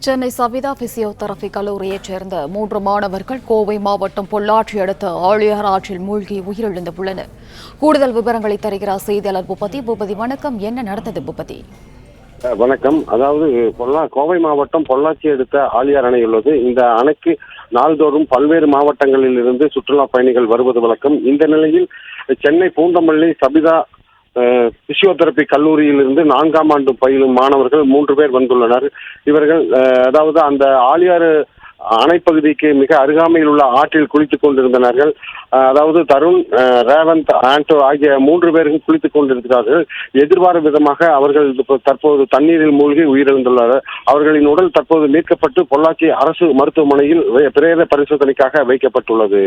Chennai Savitha physiotherapy கல்லூரியைச் சேர்ந்த 3 மாணவர்கள் கோவை மாவட்டம் பொள்ளாச்சி அடுத்த ஆழியார் ஆற்றில் மூழ்கி உயிரிழந்துள்ளனர். கூடுதல் விவரங்களை தருகிறார் செய்தியாளர் பூபதி. பூபதி, வணக்கம். என்ன நடந்தது பூபதி? வணக்கம். அதாவது கோவை மாவட்டம் பொள்ளாச்சி அடுத்த ஆழியார் அணை உள்ளது. இந்த அணைக்கு நாள்தோறும் பல்வேறு மாவட்டங்களில் இருந்து சுற்றுலா பயணிகள் வருவது வழக்கம். இந்த நிலையில் சென்னை பூந்தமல்லி சபிதா பிசியோதெரபி கல்லூரியில் இருந்து 4ஆம் ஆண்டு பயிலும் மாணவர்கள் 3 பேர் வந்துள்ளனர். இவர்கள் அதாவது அந்த ஆழியாறு அணைப்பகுதிக்கு மிக அருகாமையில் உள்ள ஆற்றில் குளித்துக் கொண்டிருந்தனர்கள். அதாவது தருண், ரேவந்த், ஆண்டோ ஆகிய 3 பேரும் குளித்துக் கொண்டிருக்கிறார்கள். எதிர்பாராத விதமாக அவர்கள் தற்போது தண்ணீரில் மூழ்கி உயிரிழந்துள்ளனர். அவர்களின் உடல் தற்போது மீட்கப்பட்டு பொள்ளாச்சி அரசு மருத்துவமனையில் பிரேத பரிசோதனைக்காக வைக்கப்பட்டுள்ளது.